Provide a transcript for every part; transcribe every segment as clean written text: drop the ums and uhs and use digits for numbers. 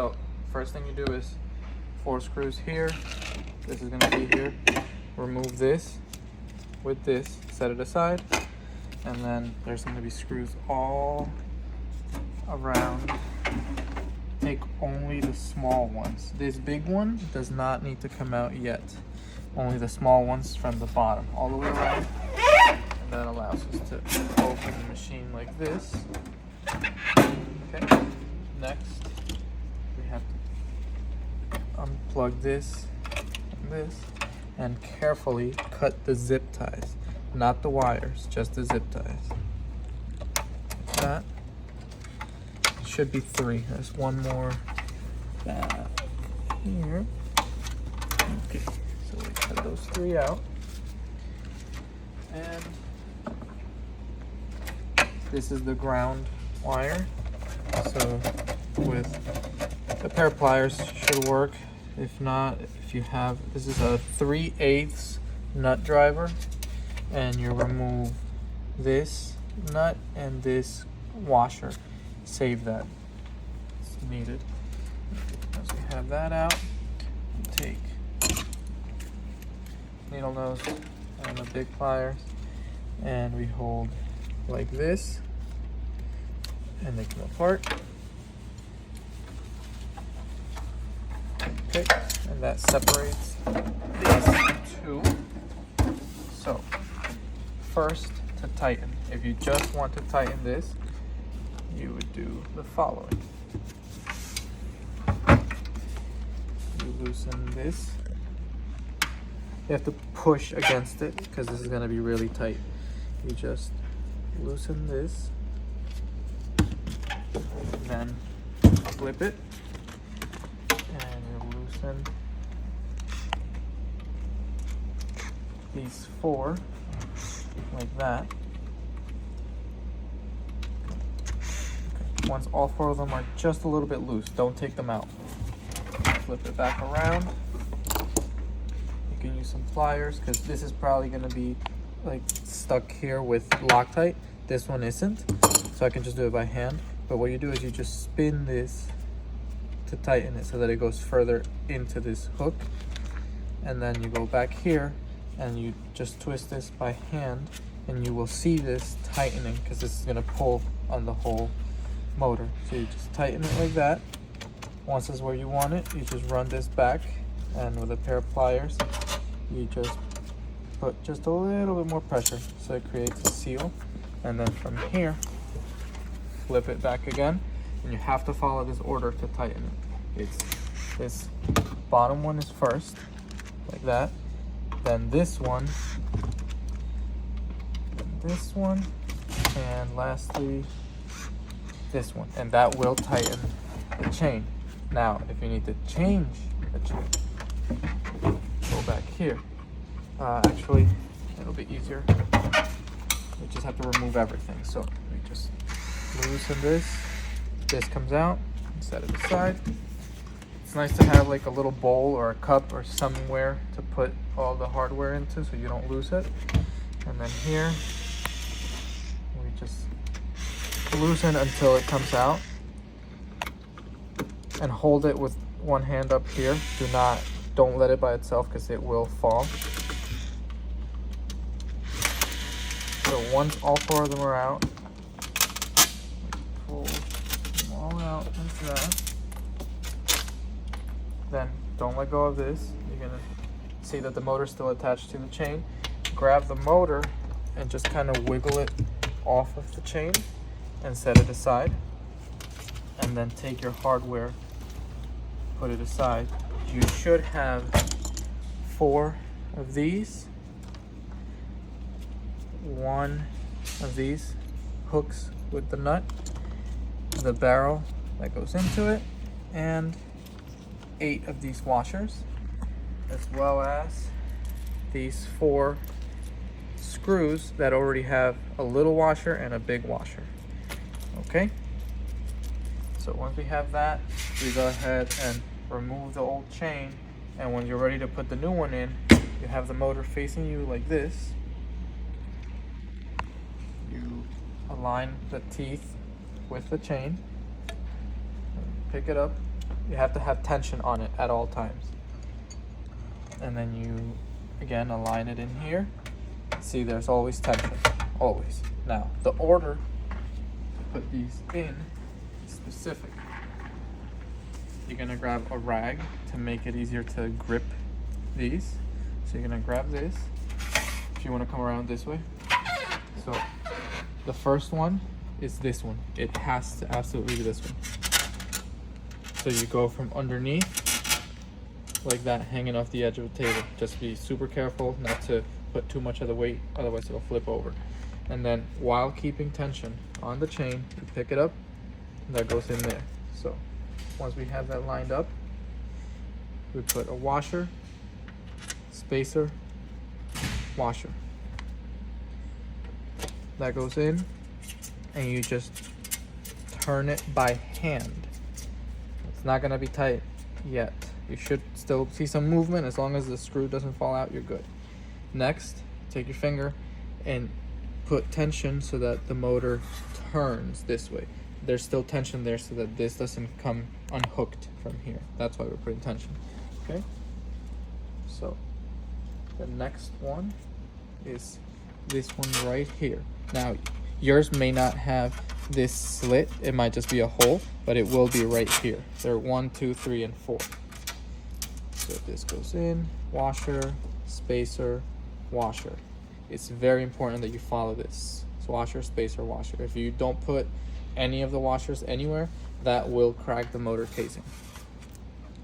So first thing you do is 4 screws here. This is going to be here. Remove this with this, set it aside, and then there's going to be screws all around. Take only the small ones. This big one does not need to come out yet. Only the small ones from the bottom all the way around. And that allows us to open the machine like this. Okay. Next, we have to unplug this and this and carefully cut the zip ties. Not the wires, just the zip ties. Like that. Should be 3. There's one more here. Okay, so we cut those 3 out. And this is the ground wire. So with a pair of pliers should work. If not, if you have, this is a 3/8 nut driver, and you remove this nut and this washer. Save that. It's needed. Once we have that out, we take needle nose and the big pliers, and we hold like this, and they come apart. Okay, and that separates these 2. So, first to tighten. If you just want to tighten this, you would do the following. You loosen this. You have to push against it because this is going to be really tight. You just loosen this, then flip it, and you loosen these 4 like that. Once all 4 of them are just a little bit loose, don't take them out. Flip it back around. You can use some pliers because this is probably going to be like stuck here with Loctite. This one isn't, so I can just do it by hand. But what you do is you just spin this to tighten it so that it goes further into this hook, and then you go back here and you just twist this by hand, and you will see this tightening because this is going to pull on the whole motor. So you just tighten it like that. Once this is where you want it, you just run this back, and with a pair of pliers you just put just a little bit more pressure so it creates a seal, and then from here flip it back again, and you have to follow this order to tighten it. It's this bottom one is first, like that, then this one, then this one, and lastly this one, and that will tighten the chain. Now if you need to change the chain, go back here. Actually, it'll be easier. We just have to remove everything. So we just loosen this. This comes out, set it aside. It's nice to have like a little bowl or a cup or somewhere to put all the hardware into so you don't lose it. And then here, we just loosen until it comes out, and hold it with one hand up here. Don't let it by itself because it will fall. So once all 4 of them are out, pull them all out like that. Then don't let go of this. You're gonna see that the motor's still attached to the chain. Grab the motor and just kind of wiggle it off of the chain and set it aside. And then take your hardware, put it aside. You should have 4 of these, 1 of these hooks with the nut, the barrel that goes into it, and 8 of these washers, as well as these 4 screws that already have a little washer and a big washer. Okay, so once we have that, we go ahead and remove the old chain, and when you're ready to put the new one in, you have the motor facing you like this. You align the teeth with the chain, pick it up You have to have tension on it at all times. And then you, again, align it in here. See, there's always tension, always. Now, the order to put these in is specific. You're gonna grab a rag to make it easier to grip these. So you're gonna grab this, if you wanna come around this way. So the first one is this one. It has to absolutely be this one. So you go from underneath, like that, hanging off the edge of the table. Just be super careful not to put too much of the weight, otherwise it'll flip over. And then while keeping tension on the chain, you pick it up, and that goes in there. So once we have that lined up, we put a washer, spacer, washer. That goes in, and you just turn it by hand. It's not gonna be tight yet. You should still see some movement. As long as the screw doesn't fall out, you're good. Next, take your finger and put tension so that the motor turns this way. There's still tension there so that this doesn't come unhooked from here. That's why we're putting tension, okay? So the next one is this one right here. Now, yours may not have this slit. It might just be a hole, but it will be right here. There are 1, 2, 3, and 4. So this goes in, washer, spacer, washer. It's very important that you follow this. It's washer, spacer, washer. If you don't put any of the washers anywhere, that will crack the motor casing.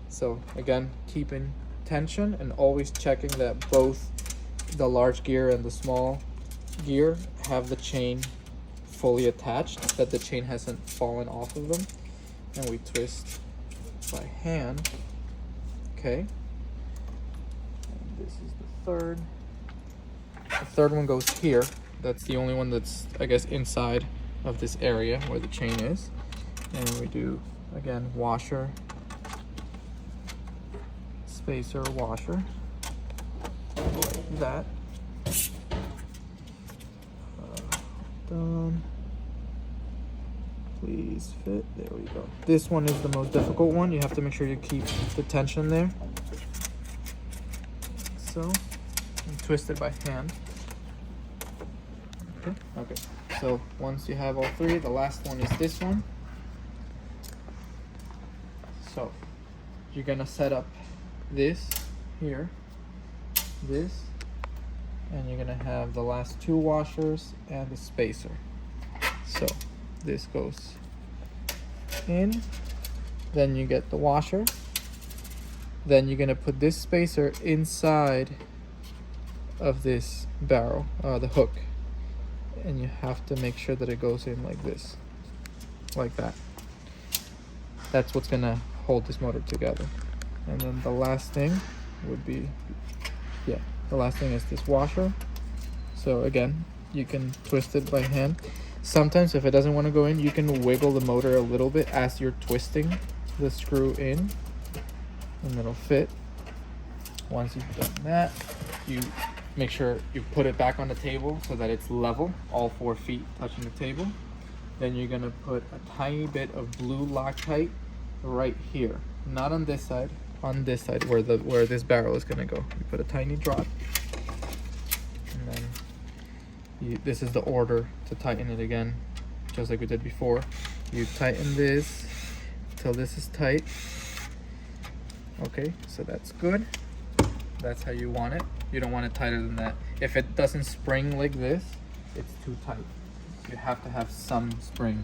So again, keeping tension and always checking that both the large gear and the small gear have the chain fully attached, that the chain hasn't fallen off of them. And we twist by hand. Okay. And this is the third. The third one goes here. That's the only one that's, I guess, inside of this area where the chain is. And we do, again, washer, spacer, washer, like that. Done. Please fit. There we go. This one is the most difficult one. You have to make sure you keep the tension there. So, and twist it by hand. Okay. So once you have all three, the last one is this one. So you're gonna set up this here, this, and you're gonna have the last two washers and the spacer. So this goes in, then you get the washer, then you're gonna put this spacer inside of this barrel, the hook, and you have to make sure that it goes in like this, like that. That's what's gonna hold this motor together. And then the last thing would be, the last thing is this washer. So again, you can twist it by hand. Sometimes if it doesn't want to go in, you can wiggle the motor a little bit as you're twisting the screw in, and it'll fit. Once you've done that, you make sure you put it back on the table so that it's level, all 4 feet touching the table. Then you're gonna put a tiny bit of blue Loctite right here, not on this side, on this side where this barrel is gonna go. You put a tiny drop, and then this is the order to tighten it again, just like we did before. You tighten this till this is tight. Okay, so that's good. That's how you want it. You don't want it tighter than that. If it doesn't spring like this, it's too tight. You have to have some spring.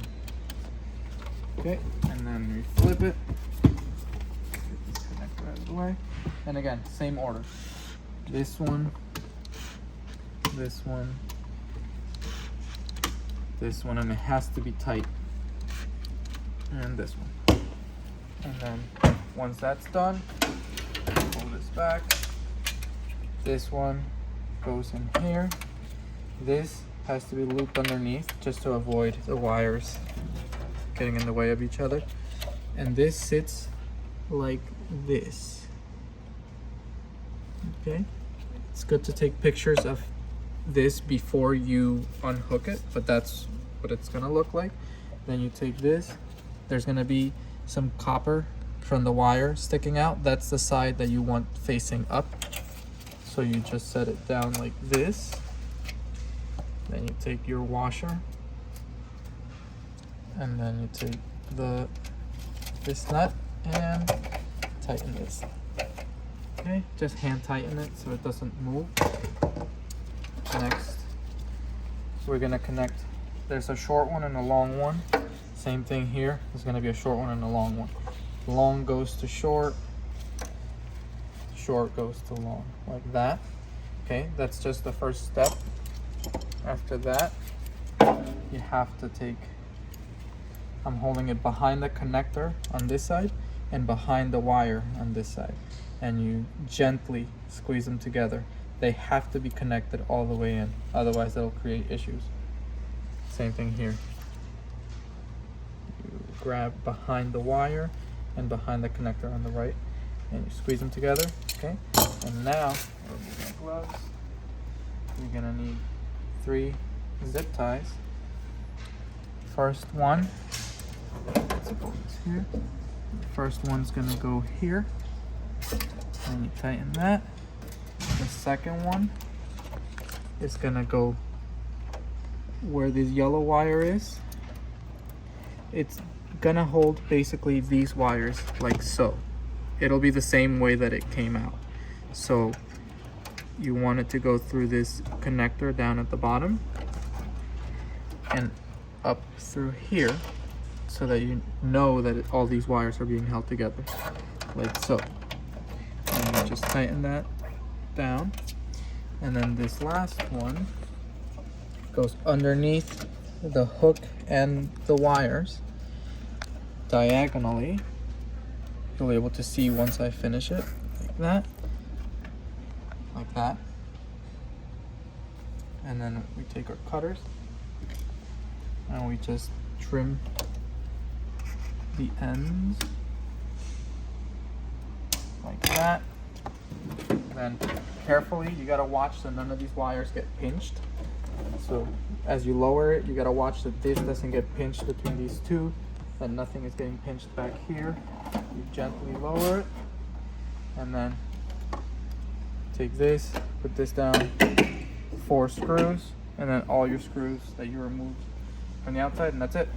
Okay, and then we flip it. Get this connector out of the way. And again, same order. This one, this one, this one, and it has to be tight. And this one. And then once that's done, pull this back. This one goes in here. This has to be looped underneath just to avoid the wires getting in the way of each other. And this sits like this. Okay? It's good to take pictures of this before you unhook it, but that's what it's gonna look like. Then you take this. There's gonna be some copper from the wire sticking out, that's the side that you want facing up. So you just set it down like this. Then you take your washer, and then you take this nut and tighten this. Okay, just hand tighten it so it doesn't move. Next, we're gonna connect. There's a short one and a long one. Same thing here. There's gonna be a short one and a long one. Long goes to short. Short goes to long, like that. Okay, that's just the first step. After that, you have to take, I'm holding it behind the connector on this side and behind the wire on this side, and you gently squeeze them together. They have to be connected all the way in, otherwise they'll create issues. Same thing here. You grab behind the wire and behind the connector on the right, and you squeeze them together. Okay, and now remove my gloves. You're gonna need 3 zip ties. First one, let's put this here. The first one's gonna go here, and you tighten that. The second one is gonna go where this yellow wire is. It's gonna hold basically these wires like so. It'll be the same way that it came out. So you want it to go through this connector down at the bottom and up through here, so that you know that all these wires are being held together like so. And you just tighten that down, and then this last one goes underneath the hook and the wires diagonally. You'll be able to see once I finish it, like that. And then we take our cutters and we just trim the ends like that. Then carefully, you gotta watch so none of these wires get pinched. So as you lower it, you gotta watch that this doesn't get pinched between these two, that nothing is getting pinched back here. You gently lower it, and then take this, put this down, 4 screws, and then all your screws that you removed from the outside, and that's it.